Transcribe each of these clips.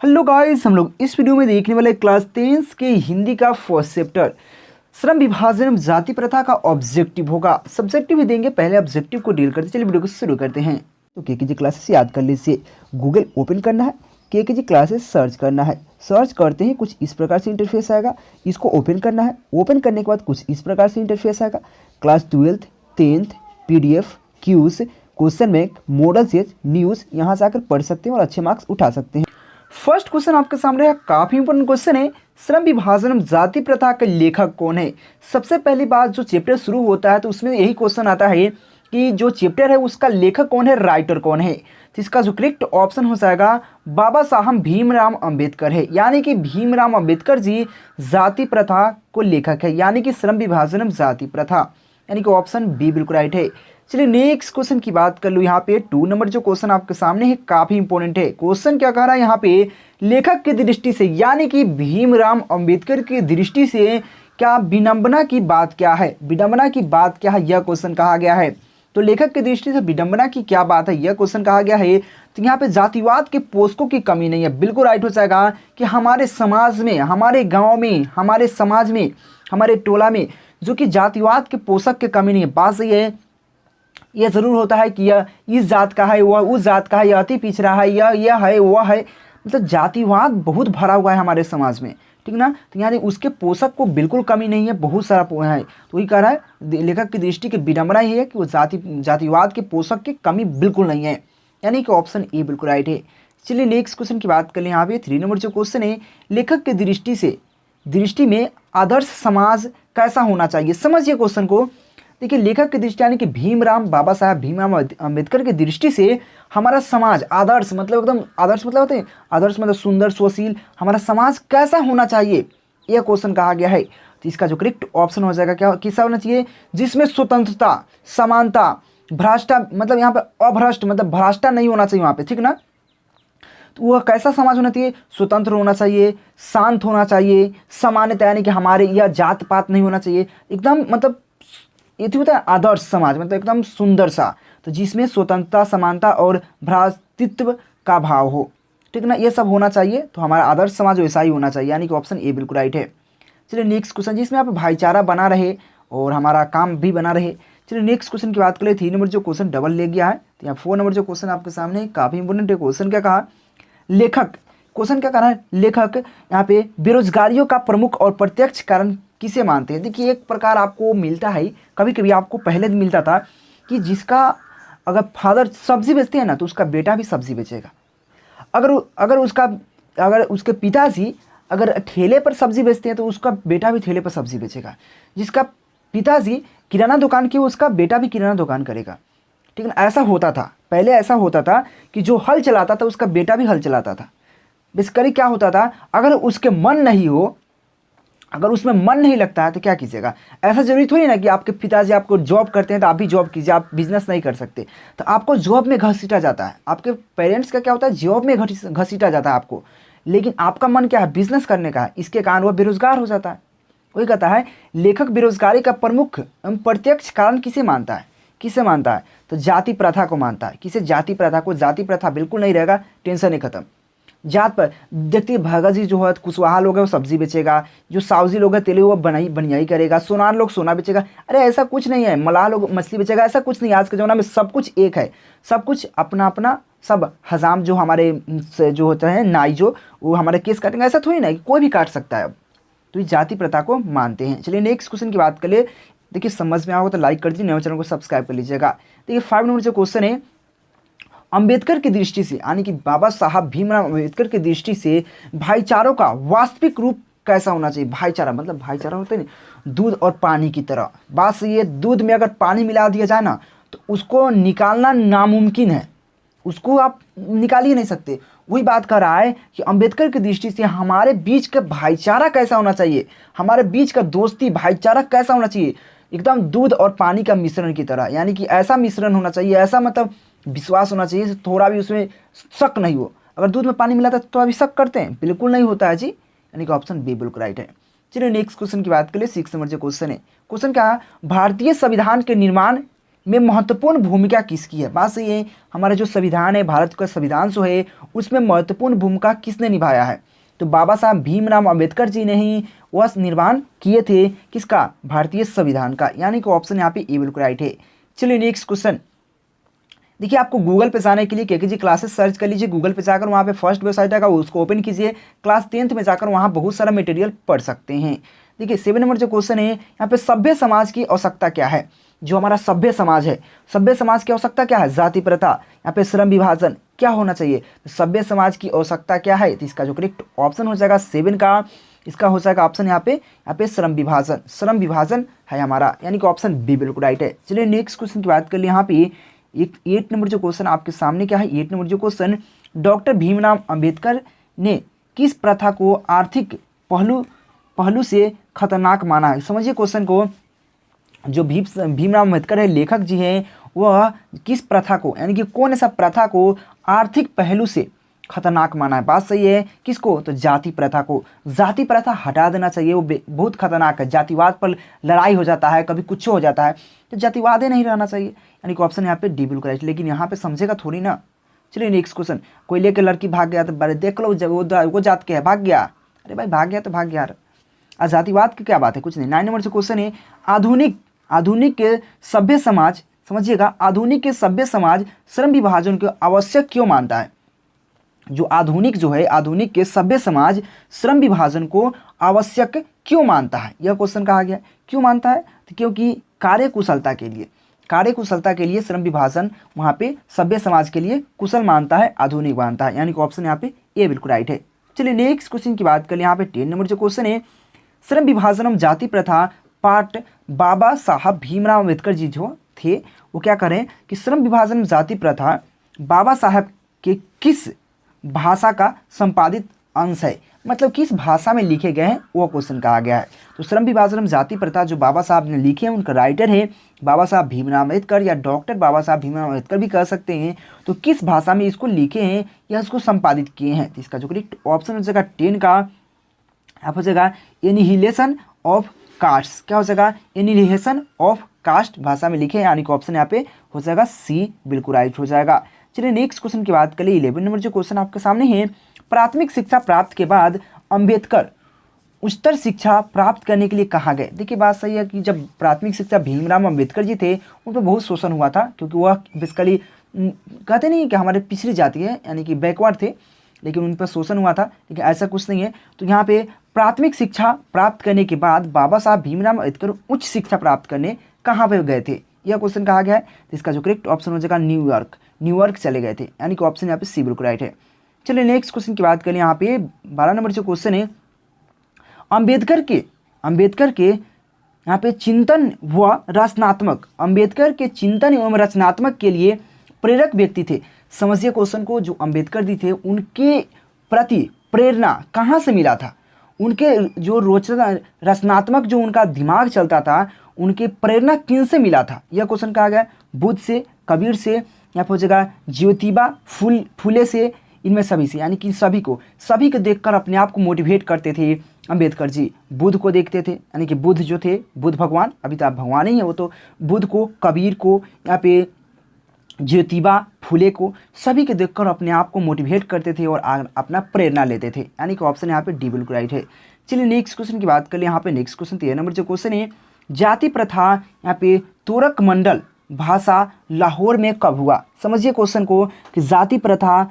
Hello guys, हम लोग इस वीडियो में देखने वाले क्लास 10 के हिंदी का फर्स्ट चैप्टर श्रम विभाजन एवं जाति प्रथा का ऑब्जेक्टिव होगा। सब्जेक्टिव ही देंगे, पहले ऑब्जेक्टिव को डील करते। चलिए वीडियो को शुरू करते हैं। तो केकेजी क्लासेस याद कर लीजिए, गूगल ओपन करना है, केकेजी क्लासेस सर्च करना है। सर्च करते ही कुछ इस प्रकार से इंटरफेस आएगा, इसको ओपन करना है। ओपन करने के बाद कुछ इस प्रकार से इंटरफेस आएगा। Class 12th 10th PDF Qs question bank model says news, यहाँ से आकर पढ़ सकते हैं और अच्छे मार्क्स उठा सकते हैं। फर्स्ट क्वेश्चन आपके सामने है, काफी इंपोर्टेंट क्वेश्चन है। श्रम विभाजन एवं जाति प्रथा के लेखक कौन है? सबसे पहली बात, जो चैप्टर शुरू होता है तो उसमें यही क्वेश्चन आता है कि जो चैप्टर है उसका लेखक कौन है, राइटर कौन है। तो इसका जो करेक्ट ऑप्शन हो जाएगा बाबा साहब भीमराव अंबेडकर है, यानी कि भीमराव अंबेडकर जी जाति प्रथा को लेखक है, यानी कि श्रम विभाजन एवं जाति प्रथा, यानी कि ऑप्शन बी बिल्कुल राइट है। चलिए नेक्स्ट क्वेश्चन की बात कर लो। यहाँ पे 2 नंबर जो क्वेश्चन आपके सामने है काफी इंपॉर्टेंट है। क्वेश्चन क्या कह रहा है यहाँ पे, लेखक की दृष्टि से यानी कि भीमराव अंबेडकर की दृष्टि से क्या विडंबना की बात क्या है, विडंबना की बात क्या है, यह क्वेश्चन कहा गया है। तो लेखक की दृष्टि से विडंबना की क्या बात है, यह क्वेश्चन कहा गया है। तो यहाँ पे जातिवाद के पोषकों की कमी नहीं है, बिल्कुल राइट हो जाएगा कि हमारे समाज में, हमारे गाँव में, हमारे समाज में, हमारे टोला में जो कि जातिवाद के पोषक की कमी नहीं है। बात सही है। यह जरूर होता है कि यह इस जात का है, वह उस जात का है, यह अति पिछड़ा है, यह है वह है, मतलब जातिवाद बहुत भरा हुआ है हमारे समाज में, ठीक ना। तो यानी उसके पोषक को बिल्कुल कमी नहीं है, बहुत सारा है। तो वही कह रहा है लेखक की दृष्टि की विडंबना ही है कि वो जातिवाद के पोषक की कमी बिल्कुल नहीं है, यानी कि ऑप्शन ए बिल्कुल राइट है। चलिए नेक्स्ट क्वेश्चन की बात कर लें। यहाँ पे 3 नंबर जो क्वेश्चन है, लेखक की दृष्टि में आदर्श समाज कैसा होना चाहिए। समझिए क्वेश्चन को। देखिए लेखक की दृष्टि यानी कि बाबा साहब भीमराव अंबेडकर की दृष्टि से हमारा समाज आदर्श, मतलब एकदम आदर्श मतलब होते हैं, आदर्श मतलब सुंदर सुशील, हमारा समाज कैसा होना चाहिए, यह क्वेश्चन कहा गया है। तो इसका जो करेक्ट ऑप्शन हो जाएगा क्या, किसा होना चाहिए, जिसमें स्वतंत्रता, समानता, भ्रष्टा मतलब यहाँ पे अभ्रष्ट मतलब भ्रष्टा नहीं होना चाहिए वहाँ पे, ठीक ना। तो वह कैसा समाज होना चाहिए, स्वतंत्र होना चाहिए, शांत होना चाहिए, समानता यानी कि हमारे यह जात पात नहीं होना चाहिए, एकदम मतलब ये होता है आदर्श समाज, मतलब एकदम सुंदर सा, तो जिसमें स्वतंत्रता, समानता और भ्रातृत्व का भाव हो, ठीक ना, ये सब होना चाहिए। तो हमारा आदर्श समाज वैसा ही होना चाहिए, यानी कि ऑप्शन ए बिल्कुल राइट है। चलिए नेक्स्ट क्वेश्चन, जिसमें आप भाईचारा बना रहे और हमारा काम भी बना रहे। चलिए नेक्स्ट क्वेश्चन की बात करें। 3 नंबर जो क्वेश्चन डबल ले गया है, तो यहाँ 4 नंबर जो क्वेश्चन आपके सामने काफ़ी इंपोर्टेंट है। क्वेश्चन क्या कहा, क्वेश्चन क्या कहा है, लेखक यहाँ पे बेरोजगारियों का प्रमुख और प्रत्यक्ष कारण किसे मानते हैं। देखिए एक प्रकार आपको मिलता है, कभी कभी आपको पहले मिलता था कि जिसका अगर फादर सब्जी बेचते हैं ना तो उसका बेटा भी सब्जी बेचेगा। अगर उसके पिताजी अगर ठेले पर सब्जी बेचते हैं तो उसका बेटा भी ठेले पर सब्जी बेचेगा। जिसका पिताजी किराना दुकान की उसका बेटा भी किराना दुकान करेगा, ठीक है। ऐसा होता था पहले, ऐसा होता था कि जो हल चलाता था उसका बेटा भी हल चलाता था। बेसिकली क्या होता था, अगर उसके मन नहीं हो, अगर उसमें मन नहीं लगता है तो क्या कीजिएगा। ऐसा जरूरी थोड़ी ना कि आपके पिताजी आपको जॉब करते हैं तो आप भी जॉब कीजिए, आप बिजनेस नहीं कर सकते, तो आपको जॉब में घसीटा जाता है। आपके पेरेंट्स का क्या होता है, जॉब में घसीटा जाता है आपको, लेकिन आपका मन क्या है, बिजनेस करने का है, इसके कारण वह बेरोजगार हो जाता है। वही कहता है लेखक बेरोजगारी का प्रमुख एवं प्रत्यक्ष कारण किसे मानता है, तो जाति प्रथा को मानता है। किसे, जाति प्रथा को। जाति प्रथा बिल्कुल नहीं रहेगा, टेंशन नहीं खत्म। जात पर देखिए, भगत जी जो है कुशवाहा लोग है वो सब्जी बेचेगा, जो सावजी लोग है तेलुगु वो बनियाई करेगा, सोनार लोग सोना बेचेगा। अरे ऐसा कुछ नहीं है, मलाह लोग मछली बेचेगा, ऐसा कुछ नहीं। आज के ज़माना में सब कुछ एक है, सब कुछ अपना अपना, सब हजाम जो हमारे जो होता है नाई जो, वो हमारे केस काटेंगे, ऐसा थोड़ी ना कि कोई भी काट सकता है अब। तो ये जाति प्रथा को मानते हैं। चलिए नेक्स्ट क्वेश्चन की बात कर ले। देखिए समझ में आओगे तो लाइक कर दीजिए, नए चैनल को सब्सक्राइब कर लीजिएगा। देखिए 5 नंबर जो क्वेश्चन है, अंबेडकर की दृष्टि से यानी कि बाबा साहब भीमराव अंबेडकर की दृष्टि से भाईचारों का वास्तविक रूप कैसा होना चाहिए। भाईचारा मतलब भाईचारा होता है ना दूध और पानी की तरह। बात सही है, दूध में अगर पानी मिला दिया जाए ना तो उसको निकालना नामुमकिन है, उसको आप निकाल ही नहीं सकते। वही बात कर रहा है कि अंबेडकर की दृष्टि से हमारे बीच का भाईचारा कैसा होना चाहिए, हमारे बीच का दोस्ती भाईचारा कैसा होना चाहिए, एकदम दूध और पानी का मिश्रण की तरह, यानी कि ऐसा मिश्रण होना चाहिए, ऐसा मतलब विश्वास होना चाहिए, थोड़ा भी उसमें शक नहीं हो। अगर दूध में पानी मिलाता है तो अभी शक करते हैं, बिल्कुल नहीं होता है जी, यानी कि ऑप्शन बी बिल्कुल राइट है। चलिए नेक्स्ट क्वेश्चन की बात करें। 6 नंबर जो क्वेश्चन है, क्वेश्चन क्या है, भारतीय संविधान के निर्माण में महत्वपूर्ण भूमिका किसकी है? बात सही है, हमारा जो संविधान है, भारत का संविधान जो है, उसमें महत्वपूर्ण भूमिका किसने निभाया है? तो बाबा साहब भीमराव अंबेडकर जी ने ही वह निर्माण किए थे, किसका? भारतीय संविधान का, यानी कि ऑप्शन यहाँ पे ए बिल्कुल राइट है। चलिए नेक्स्ट क्वेश्चन। देखिए आपको गूगल पे जाने के लिए केकेजी क्लासेस सर्च कर लीजिए, गूगल पे जाकर वहाँ पे फर्स्ट वेबसाइट आएगा, उसको ओपन कीजिए, क्लास 10th में जाकर वहाँ बहुत सारा मटेरियल पढ़ सकते हैं। देखिए 7 नंबर जो क्वेश्चन है, यहाँ पे सभ्य समाज की आवश्यकता क्या है? जो हमारा सभ्य समाज है, सभ्य समाज की आवश्यकता क्या है? जाति प्रथा, यहाँ पे श्रम विभाजन क्या होना चाहिए? तो सभ्य समाज की आवश्यकता क्या है? तो इसका जो करेक्ट ऑप्शन हो जाएगा 7 का, इसका हो जाएगा ऑप्शन यहाँ पे श्रम विभाजन, श्रम विभाजन है हमारा, यानी कि ऑप्शन बी बिल्कुल राइट है। चलिए नेक्स्ट क्वेश्चन की बात कर ले। यहाँ पे एक 8 नंबर जो क्वेश्चन आपके सामने क्या है? 8 नंबर जो क्वेश्चन, डॉक्टर भीमराव अंबेडकर ने किस प्रथा को आर्थिक पहलू से खतरनाक माना है? समझिए क्वेश्चन को, जो भीमराव अंबेडकर है, लेखक जी हैं, वह किस प्रथा को, यानी कि कौन ऐसा प्रथा को आर्थिक पहलू से खतरनाक माना है? बात सही है, किसको? तो जाति प्रथा को। जाति प्रथा हटा देना चाहिए, वो बहुत खतरनाक है। जातिवाद पर लड़ाई हो जाता है, कभी कुछ हो जाता है, तो जातिवाद ही नहीं रहना चाहिए, यानी कि ऑप्शन यहाँ पे डी बिल्कुल राइट। लेकिन यहाँ पे समझेगा थोड़ी ना। चलिए नेक्स्ट क्वेश्चन, कोई लेकर लड़की भाग गया तो बड़े देख लो वो जात के है, भाग गया। अरे भाई भाग गया तो भाग गया, जातिवाद की क्या बात है? कुछ नहीं। 9 नंबर से क्वेश्चन है, आधुनिक के सभ्य समाज, समझिएगा, आधुनिक के सभ्य समाज श्रम विभाजन को आवश्यक क्यों मानता है? जो आधुनिक के सभ्य समाज श्रम विभाजन को आवश्यक क्यों मानता है? यह क्वेश्चन कहा गया। क्यों मानता है? तो क्योंकि कार्यकुशलता के लिए श्रम विभाजन वहाँ पे सभ्य समाज के लिए कुशल मानता है, आधुनिक मानता है, यानी कि ऑप्शन यहाँ पे ए बिल्कुल राइट है। चलिए नेक्स्ट क्वेश्चन की बात करें। यहाँ पे 10 नंबर जो क्वेश्चन है, श्रम विभाजन एवं जाति प्रथा पार्ट, बाबा साहब भीमराव अम्बेडकर जी जो थे, वो क्या करें कि श्रम विभाजन एवं जाति प्रथा बाबा साहब के किस भाषा का संपादित अंश है? मतलब किस भाषा में लिखे गए हैं, वो क्वेश्चन कहा गया है। तो श्रम विभाजन एवं जाति प्रथा जो बाबा साहब ने लिखे हैं, उनका राइटर है बाबा साहब भीमराव अम्बेडकर, या डॉक्टर बाबा साहब भीमराव अम्बेडकर भी कह सकते हैं। तो किस भाषा में इसको लिखे हैं या इसको संपादित किए हैं? तो इसका जो करेक्ट ऑप्शन हो जाएगा 10 का, आप हो जाएगा एनिहिलेशन ऑफ कास्ट। क्या हो जाएगा? एनिहिलेशन ऑफ कास्ट भाषा में लिखे हैं, यानी कि ऑप्शन यहाँ पे हो जाएगा सी बिल्कुल राइट हो जाएगा। चलिए नेक्स्ट क्वेश्चन की बात करें। 11 नंबर जो क्वेश्चन आपके सामने है, प्राथमिक शिक्षा प्राप्त के बाद अंबेडकर उच्चतर शिक्षा प्राप्त करने के लिए कहाँ गए? देखिए बात सही है कि जब प्राथमिक शिक्षा भीमराव अंबेडकर जी थे, उन पर बहुत शोषण हुआ था, क्योंकि वह बेसिकली कहते नहीं कि हमारे पिछड़ी जाति है, यानी कि बैकवर्ड थे, लेकिन उन पर शोषण हुआ था। लेकिन ऐसा कुछ नहीं है। तो यहाँ पे प्राथमिक शिक्षा प्राप्त करने के बाद बाबा साहब भीमराव अम्बेडकर उच्च शिक्षा प्राप्त करने कहाँ पे गए थे? यह क्वेश्चन कहा गया है। तो इसका जो करेक्ट ऑप्शन हो जाएगा न्यूयॉर्क चले गए थे, यानी कि ऑप्शन यहाँ पे सी बिल्कुल राइट है। चलिए नेक्स्ट क्वेश्चन की बात करें। यहाँ पे 12 नंबर जो क्वेश्चन है, अंबेडकर के यहाँ पे चिंतन व रचनात्मक, अंबेडकर के चिंतन एवं रचनात्मक के लिए प्रेरक व्यक्ति थे। समझिए क्वेश्चन को, जो अंबेडकर जी थे, उनके प्रति प्रेरणा कहाँ से मिला था? उनके जो रचनात्मक जो उनका दिमाग चलता था, उनके प्रेरणा किन से मिला था? यह क्वेश्चन कहा गया। बुद्ध से, कबीर से, या फिर हो जाएगा ज्योतिबा फुले से, इनमें सभी से, यानी कि सभी को देखकर अपने आप को मोटिवेट करते थे अंबेडकर जी। बुद्ध को देखते थे, यानी कि बुद्ध जो थे, बुद्ध भगवान, अभी तो आप भगवान ही है वो, तो बुद्ध को, कबीर को, यहाँ पे ज्योतिबा फुले को, सभी के देखकर अपने आप को मोटिवेट करते थे और अपना प्रेरणा लेते थे, यानी कि ऑप्शन यहाँ पे डी बिल्कुल राइट है। चलिए नेक्स्ट क्वेश्चन की बात कर ले। यहाँ पे नेक्स्ट क्वेश्चन 13 नंबर जो क्वेश्चन है, जाति प्रथा यहाँ पे तोरक मंडल भाषा लाहौर में कब हुआ? समझिए क्वेश्चन को कि जाति प्रथा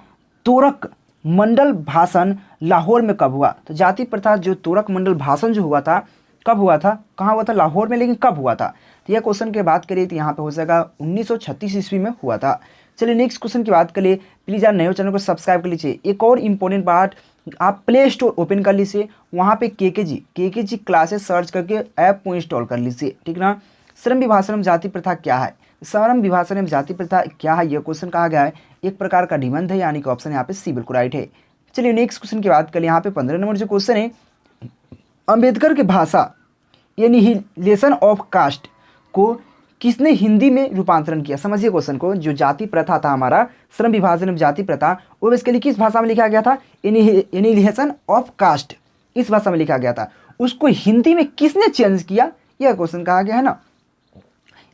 तोरक मंडल भाषण लाहौर में कब हुआ? तो जाति प्रथा जो तोरक मंडल भाषण जो हुआ था, कब हुआ था, कहाँ हुआ था? लाहौर में, लेकिन कब हुआ था? तो यह क्वेश्चन की बात करें तो यहाँ पे हो जाएगा 1936 ईस्वी में हुआ था। चलिए नेक्स्ट क्वेश्चन की बात करें। प्लीज़ यार नए चैनल को सब्सक्राइब कर लीजिए। एक और इम्पोर्टेंट बात, आप प्ले स्टोर ओपन कर लीजिए, वहाँ पे केकेजी क्लासेस सर्च करके ऐप को इंस्टॉल कर लीजिए, ठीक ना। श्रम विभाजन एवं जाति प्रथा क्या है? श्रम विभाजन एवं जाति प्रथा क्या है, यह क्वेश्चन कहा गया है। एक प्रकार का निबंध है, यानी कि ऑप्शन यहाँ पे सी बिल्कुल राइट है। चलिए नेक्स्ट क्वेश्चन की बात करें। यहाँ पे 15 नंबर जो क्वेश्चन है, अंबेडकर की भाषा एनिहिलेशन ऑफ कास्ट को किसने हिंदी में रूपांतरण किया? समझिए क्वेश्चन को, जो जाति प्रथा था हमारा, श्रम विभाजन एवं जाति प्रथा, वो बेसिकली किस भाषा में लिखा गया था? एनिहिलेशन ऑफ कास्ट, इस भाषा में लिखा गया था। उसको हिंदी में किसने चेंज किया? यह क्वेश्चन कहा गया है ना।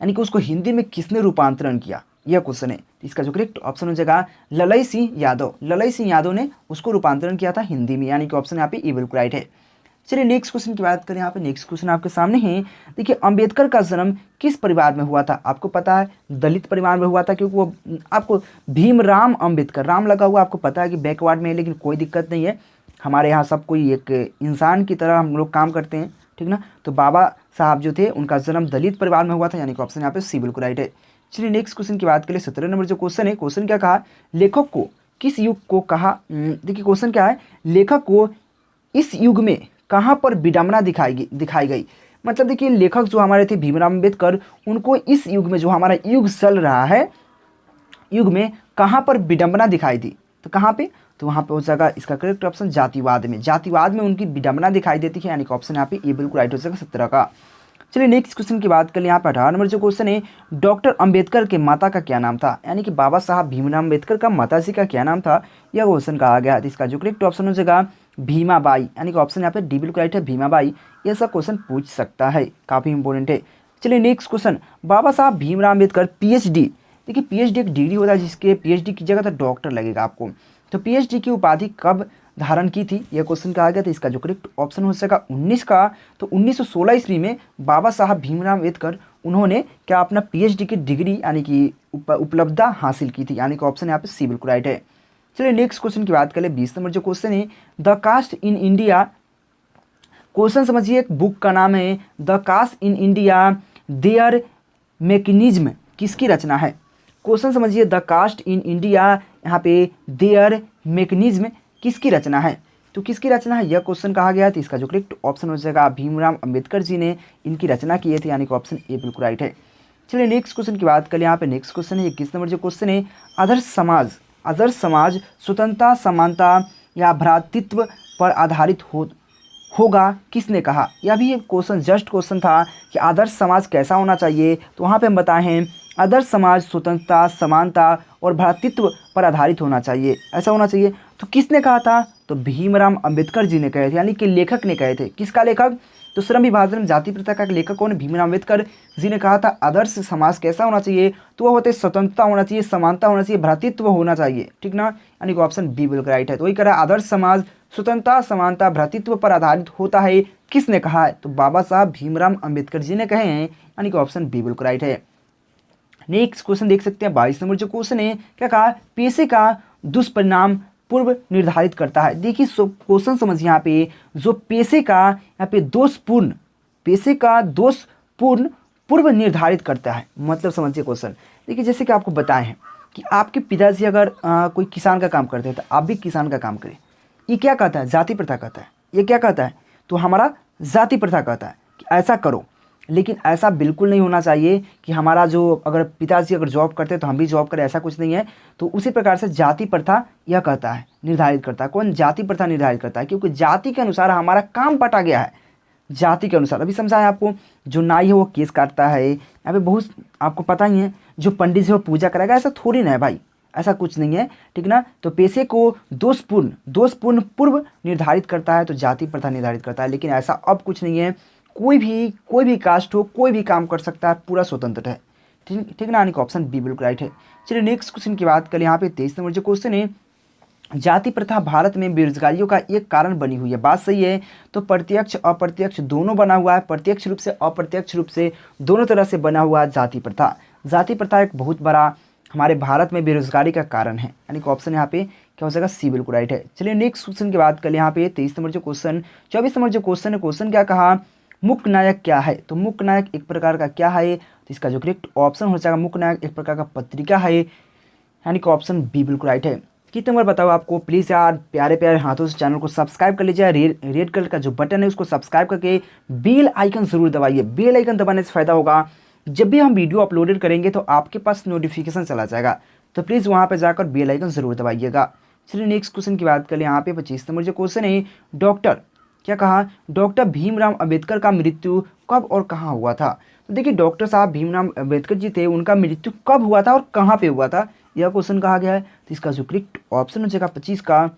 यानी कि उसको हिंदी में किसने रूपांतरण किया, यह क्वेश्चन है। तो इसका जो करेक्ट ऑप्शन हो जाएगा ललई सिंह यादव। ललई सिंह यादव ने उसको रूपांतरण किया था हिंदी में, यानी कि ऑप्शन यहाँ पे ए बिल्कुल राइट है। चलिए नेक्स्ट क्वेश्चन की बात करें। यहाँ पे नेक्स्ट क्वेश्चन आपके सामने है। देखिए अंबेडकर का जन्म किस परिवार में हुआ था? आपको पता है दलित परिवार में हुआ था, क्योंकि वो आपको भीमराव अंबेडकर, राम लगा हुआ, आपको पता है कि बैकवर्ड में है, लेकिन कोई दिक्कत नहीं है, हमारे यहाँ सब कोई एक इंसान की तरह हम लोग काम करते हैं, ठीक ना। तो बाबा साहब जो थे उनका जन्म दलित परिवार में हुआ था, यानी कि ऑप्शन यहाँ पे सी बिल्कुल राइट है। चलिए नेक्स्ट क्वेश्चन की बात करें। 17 नंबर जो क्वेश्चन है, क्वेश्चन क्या कहा, लेखक को किस युग को कहा, देखिए क्वेश्चन क्या है, लेखक को इस युग में कहाँ पर विडंबना दिखाई गई। मतलब देखिए लेखक जो हमारे थे भीमराव अम्बेडकर, उनको इस युग में जो हमारा युग चल रहा है, युग में कहाँ पर विडंबना दिखाई दी, तो कहाँ पे, तो वहाँ पे हो जाएगा इसका करेक्ट ऑप्शन जातिवाद में। जातिवाद में उनकी विडंबना दिखाई देती है, यानी कि ऑप्शन यहाँ पे ए बिल्कुल राइट हो जाएगा 17 का। चलिए नेक्स्ट क्वेश्चन की बात करें। यहाँ पे 18 नंबर जो क्वेश्चन है, डॉक्टर अंबेडकर के माता का क्या नाम था, यानी कि बाबा साहब भीमराव अम्बेडकर का माता जी का क्या नाम था, यह क्वेश्चन कहा गया है। इसका जो करेक्ट ऑप्शन हो जाएगा भीमाबाई, यानी कि ऑप्शन यहाँ पे डी बिल्कुल राइट है, भीमाबाई। ये सब क्वेश्चन पूछ सकता है, काफ़ी इंपॉर्टेंट है। चलिए नेक्स्ट क्वेश्चन, बाबा साहब भीमराव अम्बेडकर पीएचडी, देखिए पीएचडी एक डिग्री होता है जिसके पीएचडी की जगह तो डॉक्टर लगेगा आपको, तो पीएचडी की उपाधि कब धारण की थी, यह क्वेश्चन कहा गया था। इसका जो करेक्ट ऑप्शन हो सका 19 का, तो 1916 ईस्वी में बाबा साहब भीमराव अम्बेडकर उन्होंने क्या अपना पीएचडी की डिग्री यानी कि उपलब्धता हासिल की थी, यानी कि ऑप्शन यहाँ पे सी बिल्कुल राइट है। चलिए नेक्स्ट क्वेश्चन की बात करें। 20 नंबर जो क्वेश्चन है, the caste in India, question समझिए, एक बुक का नाम है the caste in India their mechanism, किसकी रचना है? क्वेश्चन समझिए, द कास्ट इन इंडिया, यहाँ पे देयर मैकेनिज्म किसकी रचना है, तो किसकी रचना है यह क्वेश्चन कहा गया। तो इसका जो करेक्ट ऑप्शन हो जाएगा भीमराव अम्बेडकर जी ने इनकी रचना की थी, यानी कि ऑप्शन ए बिल्कुल राइट है। चलिए नेक्स्ट क्वेश्चन की बात करें। यहाँ पे नेक्स्ट क्वेश्चन है 21 नंबर जो क्वेश्चन है, आदर्श समाज स्वतंत्रता, समानता या भ्रातृत्व पर आधारित होगा किसने कहा? यह भी एक क्वेश्चन जस्ट क्वेश्चन था कि आदर्श समाज कैसा होना चाहिए, तो वहाँ पे हम बताए हैं आदर्श समाज स्वतंत्रता, समानता और भ्रातृत्व पर आधारित होना चाहिए, ऐसा होना चाहिए। तो किसने कहा था? तो भीमराव अंबेडकर जी ने कहे थे, यानी कि लेखक ने कहे थे। किसका लेखक? तो श्रम विभाजन जाति प्रथा का लेखक कौन? भीमराव अंबेडकर जी ने कहा था आदर्श समाज कैसा होना चाहिए, तो वह होते स्वतंत्रता होना चाहिए, समानता होना चाहिए, भ्रातृत्व होना चाहिए, ठीक ना, यानी कि ऑप्शन बी बिल्कुल राइट है। तो वही कह रहा है आदर्श समाज स्वतंत्रता, समानता, भ्रातृत्व पर आधारित होता है, किसने कहा है? तो बाबा साहब भीमराव अंबेडकर जी ने कहे हैं, यानी कि ऑप्शन बी बिल्कुल राइट है। नेक्स्ट क्वेश्चन देख सकते हैं 22 नंबर जो क्वेश्चन है, क्या कहा, पेशे का दुष्परिणाम पूर्व निर्धारित करता है। देखिए क्वेश्चन समझिए, यहाँ पे जो पेशे का यहाँ पे दोषपूर्ण, पेशे का दोषपूर्ण पूर्व निर्धारित करता है, मतलब समझिए क्वेश्चन। देखिए जैसे कि आपको बताए हैं कि आपके पिताजी अगर कोई किसान का काम करते हैं तो आप भी किसान का काम करें, ये क्या कहता है? जाति प्रथा कहता है। ये क्या कहता है? तो हमारा जाति प्रथा कहता है कि ऐसा करो, लेकिन ऐसा बिल्कुल नहीं होना चाहिए कि हमारा जो अगर पिताजी अगर जॉब करते हैं तो हम भी जॉब करें, ऐसा कुछ नहीं है। तो उसी प्रकार से जाति प्रथा यह कहता है, निर्धारित करता है। कौन? जाति प्रथा निर्धारित करता है, क्योंकि जाति के अनुसार हमारा काम बटा गया है, जाति के अनुसार। अभी समझा है आपको, जो नाई है वो केस काटता है, यहाँ पे बहुत आपको पता ही है, जो पंडित है वो पूजा कराएगा, ऐसा थोड़ी ना है भाई, ऐसा कुछ नहीं है, ठीक ना। तो पेशे को दोषपूर्ण पूर्व निर्धारित करता है, तो जाति प्रथा निर्धारित करता है, लेकिन ऐसा अब कुछ नहीं है। कोई भी कास्ट हो, कोई भी काम कर सकता है, पूरा स्वतंत्र है, ठीक ना, यानी कि ऑप्शन बी बिल्कुल राइट है। चलिए नेक्स्ट क्वेश्चन की बात करें। यहाँ पे 23 नंबर जो क्वेश्चन है, जाति प्रथा भारत में बेरोजगारियों का एक कारण बनी हुई है, बात सही है। तो प्रत्यक्ष अप्रत्यक्ष दोनों बना हुआ है, प्रत्यक्ष रूप से अप्रत्यक्ष रूप से दोनों तरह से बना हुआ है जाति प्रथा। जाति प्रथा एक बहुत बड़ा हमारे भारत में बेरोजगारी का कारण है, यानी कि ऑप्शन यहाँ पे क्या हो जाएगा? सी बिल्कुल राइट है। चलिए नेक्स्ट क्वेश्चन की बात करें। यहाँ पे 23 नंबर जो क्वेश्चन, 24 नंबर जो क्वेश्चन है, क्वेश्चन क्या कहा, मुख्य नायक क्या है? तो मुख्य नायक एक प्रकार का क्या है? तो इसका जो करेक्ट ऑप्शन हो जाएगा मुख्य नायक एक प्रकार का पत्रिका है, यानी कि ऑप्शन बी बिल्कुल राइट है। कितने बार बताओ आपको? प्लीज़ यार प्यारे प्यारे हाथों से चैनल को सब्सक्राइब कर लीजिए, रेड कलर का जो बटन है उसको सब्सक्राइब करके बेल आइकन ज़रूर दबाइए। बेल आइकन दबाने से फ़ायदा होगा, जब भी हम वीडियो अपलोडेड करेंगे तो आपके पास नोटिफिकेशन चला जाएगा, तो प्लीज़ वहाँ पर जाकर बेल आइकन ज़रूर दबाइएगा। चलिए नेक्स्ट क्वेश्चन की बात करें। यहाँ पे 25 नंबर जो क्वेश्चन है, डॉक्टर क्या कहा, डॉक्टर भीमराव अंबेडकर का मृत्यु कब और कहाँ हुआ था? तो देखिए डॉक्टर साहब भीमराव अंबेडकर जी थे, उनका मृत्यु कब हुआ था और कहाँ पे हुआ था, यह क्वेश्चन कहा गया है। तो इसका जो करेक्ट ऑप्शन हो जाएगा 25 का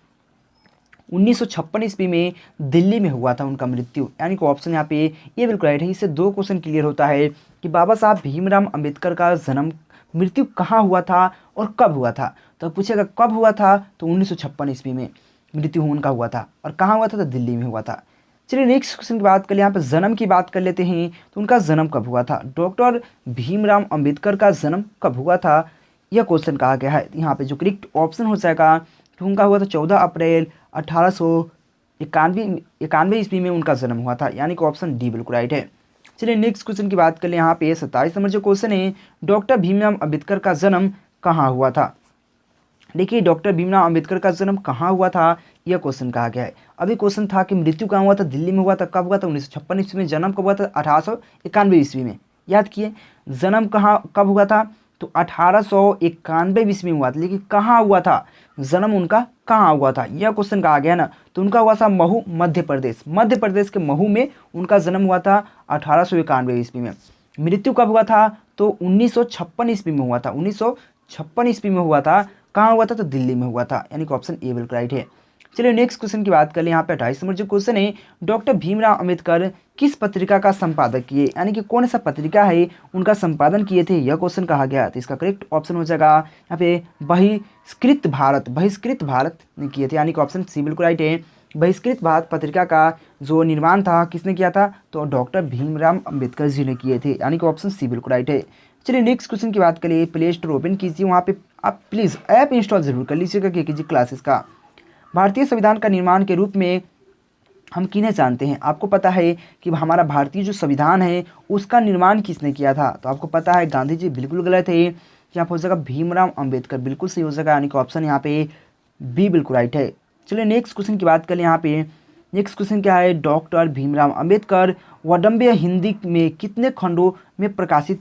1956 ईस्वी में दिल्ली में हुआ था उनका मृत्यु, यानी कि ऑप्शन यहाँ पे ये बिल्कुल राइट है। इससे 2 क्वेश्चन क्लियर होता है कि बाबा साहब भीमराव अंबेडकर का जन्म मृत्यु कहाँ हुआ था और कब हुआ था। तो पूछेगा कब हुआ था, तो 1956 ईस्वी में मृत्यु उनका हुआ था, और कहाँ हुआ था, तो दिल्ली में हुआ था। चलिए नेक्स्ट क्वेश्चन की बात कर ले, यहाँ पे जन्म की बात कर लेते हैं। तो उनका जन्म कब हुआ था, डॉक्टर भीमराव अंबेडकर का जन्म कब हुआ था, यह क्वेश्चन कहा गया है। यहाँ पे जो करेक्ट ऑप्शन हो जाएगा तो उनका हुआ था 14 अप्रैल 1891 ईस्वी में उनका जन्म हुआ था, यानी कि ऑप्शन डी बिल्कुल राइट है। चलिए नेक्स्ट क्वेश्चन की बात कर ले, यहाँ पे 27 नंबर जो क्वेश्चन है, डॉक्टर भीमराव अंबेडकर का जन्म कहाँ हुआ था। देखिए डॉक्टर भीमराव अंबेडकर का जन्म कहाँ हुआ था, यह क्वेश्चन कहा गया है। अभी क्वेश्चन था कि मृत्यु कहाँ हुआ था, दिल्ली में हुआ था, कब हुआ था, 1956 ईस्वी में। जन्म कब हुआ था, 1891 ईस्वी में। याद किए जन्म कब हुआ था, तो 1891 ईस्वी में हुआ था, लेकिन कहाँ हुआ था, जन्म उनका कहाँ हुआ था, यह क्वेश्चन कहा गया ना। तो उनका हुआ था महू, मध्य प्रदेश के महू में उनका जन्म हुआ था 1891 ईस्वी में। मृत्यु कब हुआ था, तो 1956 ईस्वी में हुआ था, 1956 ईस्वी में हुआ था। कहाँ हुआ था, तो दिल्ली में हुआ था, यानी कि ऑप्शन ए बिल्कुल राइट है। चलिए नेक्स्ट क्वेश्चन की बात कर ले, यहाँ पे 28 नंबर जो क्वेश्चन है, डॉक्टर भीमराव अंबेडकर किस पत्रिका का संपादक किए, यानी कि कौन सा पत्रिका है उनका संपादन किए थे, यह क्वेश्चन कहा गया। तो इसका करेक्ट ऑप्शन हो जाएगा यहाँ पे बहिष्कृत भारत ने किए थे, यानी कि ऑप्शन सी बिल्कुल राइट है। बहिष्कृत भारत पत्रिका का जो निर्माण था किसने किया था, तो डॉक्टर भीमराव अंबेडकर जी ने किए थे, यानी कि ऑप्शन सी बिल्कुल राइट है। चलिए नेक्स्ट क्वेश्चन की बात करिए, प्ले स्टोर ओपन कीजिए, वहाँ पे आप प्लीज़ ऐप इंस्टॉल जरूर कर लीजिएगा केकेजी क्लासेस का। भारतीय संविधान का निर्माण के रूप में हम किन्हें जानते हैं, आपको पता है कि हमारा भारतीय जो संविधान है उसका निर्माण किसने किया था, तो आपको पता है गांधी जी बिल्कुल गलत है, यहाँ पर हो जाएगा भीमराव अंबेडकर बिल्कुल सही हो जाएगा, यानी कि ऑप्शन यहाँ पे बी बिल्कुल राइट है। चलिए नेक्स्ट क्वेश्चन की बात करें, यहाँ पे नेक्स्ट क्वेश्चन क्या है, डॉक्टर भीमराव अंबेडकर वाडम्बय हिंदी में कितने खंडों में प्रकाशित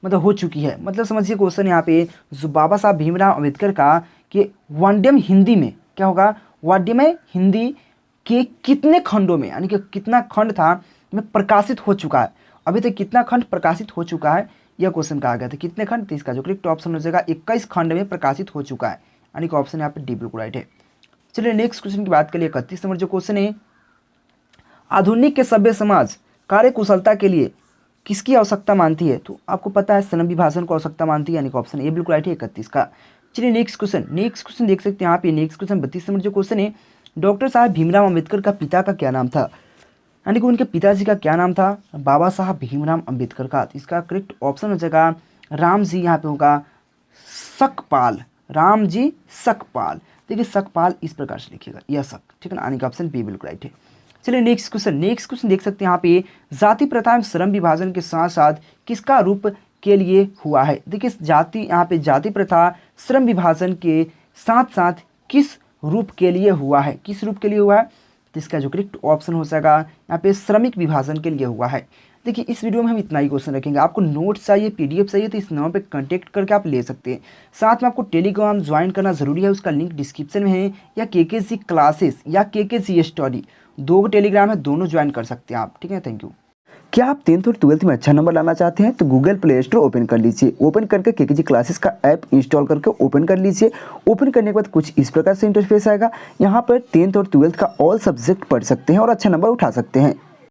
मतलब हो चुकी है। मतलब समझिए क्वेश्चन यहाँ पे जो बाबा साहब भीमराव अंबेडकर का कि वाडम्बय हिंदी में क्या होगा, वाडम्बय हिंदी के कितने खंडों में, यानी कि कितना खंड था में प्रकाशित हो चुका है, अभी तक कितना खंड प्रकाशित हो चुका है, यह क्वेश्चन कहा गया था। कितने खंड, तो इसका जो करेक्ट ऑप्शन हो जाएगा 21 खंड में प्रकाशित हो चुका है, यानी कि ऑप्शन यहाँ पे डी बिल्कुल राइट है। चलिए नेक्स्ट क्वेश्चन की बात करिए, 31 नंबर जो क्वेश्चन है, आधुनिक के सभ्य समाज कार्यकुशलता के लिए किसकी आवश्यकता मानती है, तो आपको पता है श्रम विभाजन को आवश्यकता मानती है, यानी कि ऑप्शन ए बिल्कुल राइट है 31 का। चलिए नेक्स्ट क्वेश्चन देख सकते हैं यहाँ पे, नेक्स्ट क्वेश्चन 32 नंबर जो क्वेश्चन है, डॉक्टर साहब भीमराव अंबेडकर का पिता का क्या नाम था, यानी कि उनके पिताजी का क्या नाम था, बाबा साहब भीमराव अंबेडकर का। इसका करेक्ट ऑप्शन हो जाएगा राम जी, यहाँ पे होगा सकपाल, राम जी सकपाल। देखिए सकपाल इस प्रकार से लिखिएगा, यह सक, ठीक है ना, यानी कि ऑप्शन बी बिल्कुल राइट है। चलिए नेक्स्ट क्वेश्चन देख सकते हैं यहाँ पे, जाति प्रथा एवं श्रम विभाजन के साथ साथ किसका रूप के लिए हुआ है। देखिए जाति, यहाँ पे जाति प्रथा श्रम विभाजन के साथ साथ किस रूप के लिए हुआ है, किस रूप के लिए हुआ है, तो इसका जो करेक्ट ऑप्शन हो जाएगा यहाँ पे श्रमिक विभाजन के लिए हुआ है। देखिए इस वीडियो में हम इतना ही क्वेश्चन रखेंगे, आपको नोट्स चाहिए, पीडीएफ चाहिए तो इस नंबर पे कांटेक्ट करके आप ले सकते हैं। साथ में आपको टेलीग्राम ज्वाइन करना जरूरी है, उसका लिंक डिस्क्रिप्शन में है, या केकेजी क्लासेस या केकेजी स्टडी, 2 टेलीग्राम है, दोनों ज्वाइन कर सकते हैं आप, ठीक है। Thank you. क्या आप 10th और 12th में अच्छा नंबर लाना चाहते हैं, तो गूगल प्ले स्टोर ओपन कर लीजिए, ओपन करके केकेजी क्लासेस का ऐप इंस्टॉल करके ओपन कर लीजिए। ओपन करने के बाद कुछ इस प्रकार से इंटरफेस आएगा, यहाँ पर 10th और 12th का ऑल सब्जेक्ट पढ़ सकते हैं और अच्छा नंबर उठा सकते हैं।